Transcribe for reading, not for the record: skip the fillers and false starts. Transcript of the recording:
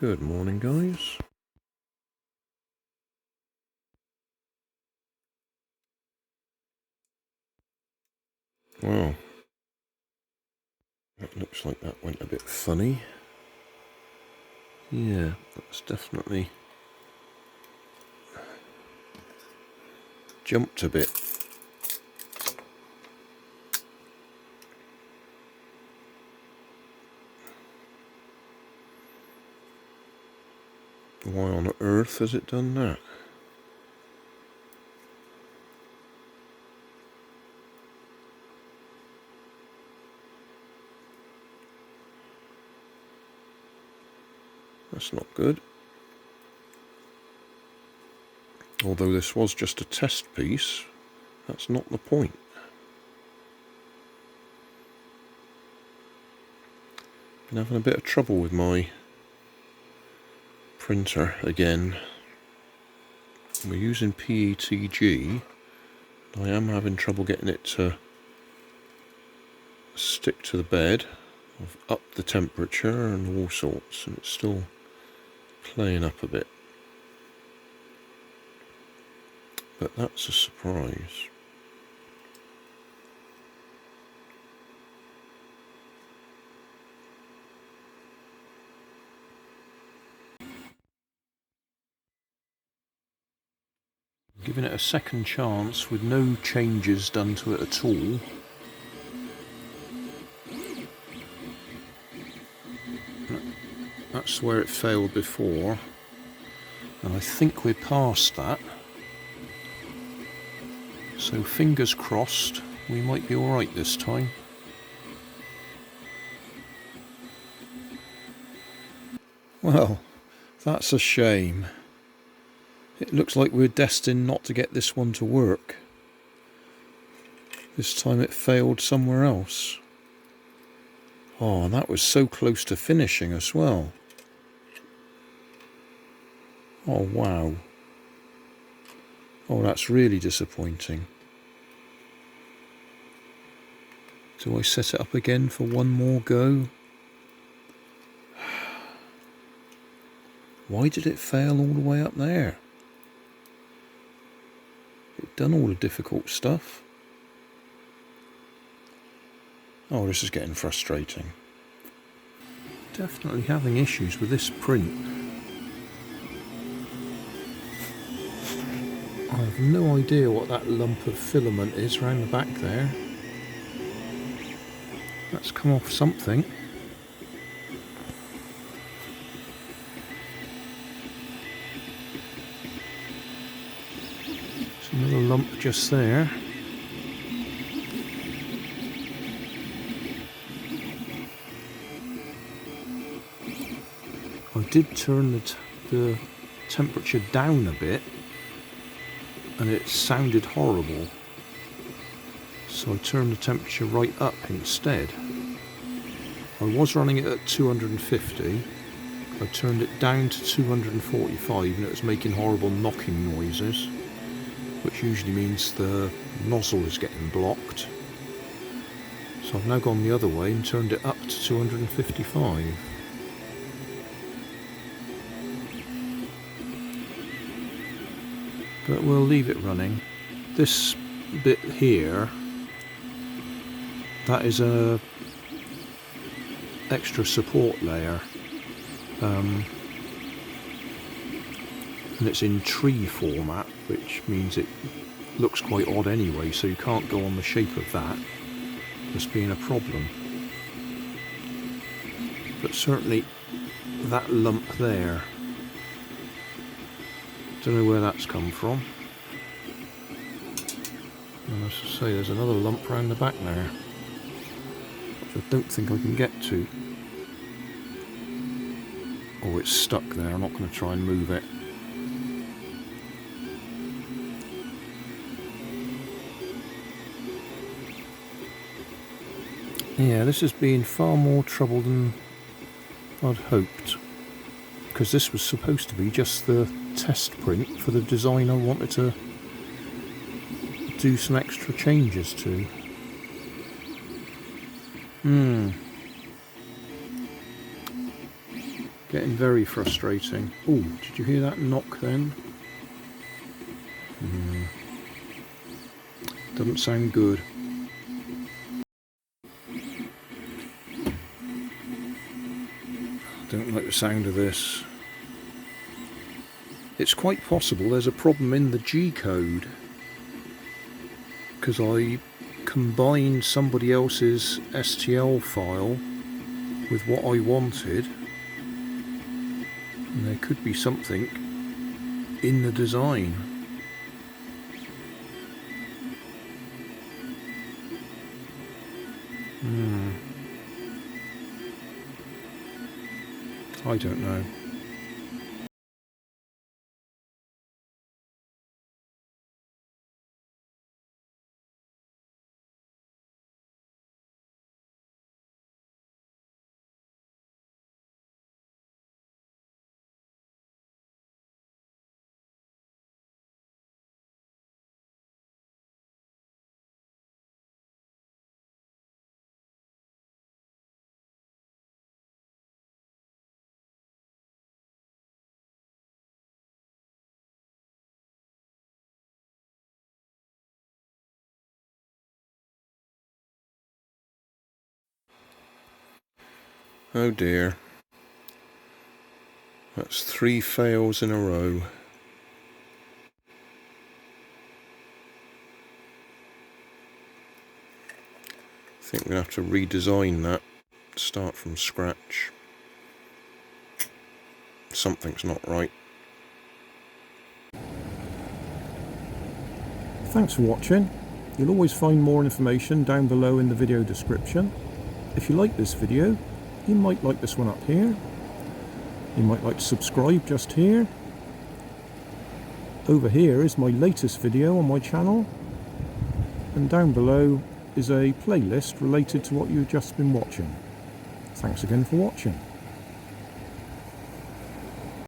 Good morning, guys. Well, that looks like that went a bit funny. Yeah, that's definitely jumped a bit. Why on earth has it done that? That's not good. Although this was just a test piece, that's not the point. Been having a bit of trouble with my printer again. We're using PETG. I am having trouble getting it to stick to the bed. I've upped the temperature and all sorts, and it's still playing up a bit. But that's a surprise. Giving it a second chance with no changes done to it at all. That's where it failed before, and I think we're past that. So fingers crossed, we might be alright this time. Well, that's a shame. It looks like we're destined not to get this one to work. This time it failed somewhere else. Oh, and that was so close to finishing as well. Oh, wow. Oh, that's really disappointing. Do I set it up again for one more go? Why did it fail all the way up there? It done all the difficult stuff. Oh, this is getting frustrating. Definitely having issues with this print. I have no idea what that lump of filament is around the back there. That's come off something. There's another lump just there. I did turn the temperature down a bit, and it sounded horrible, so I turned the temperature right up instead. I was running it at 250, I turned it down to 245 and it was making horrible knocking noises, which usually means the nozzle is getting blocked. So I've now gone the other way and turned it up to 255. But we'll leave it running. This bit here, that is a extra support layer, and it's in tree format, which means it looks quite odd anyway, so you can't go on the shape of that as being a problem. But certainly that lump there, don't know where that's come from. And as I say, there's another lump round the back there, which I don't think I can get to. Oh, it's stuck there. I'm not going to try and move it. Yeah, this has been far more trouble than I'd hoped, because this was supposed to be just the test print for the design I wanted to do some extra changes to. Getting very frustrating. Oh, did you hear that knock then? Doesn't sound good. Don't like the sound of this. It's quite possible there's a problem in the G code, because I combined somebody else's STL file with what I wanted, and there could be something in the design. I don't know. Oh dear. That's 3 fails in a row. I think we're going to have to redesign that, start from scratch. Something's not right. Thanks for watching. You'll always find more information down below in the video description. If you like this video, you might like this one up here. You might like to subscribe just here. Over here is my latest video on my channel. And down below is a playlist related to what you've just been watching. Thanks again for watching.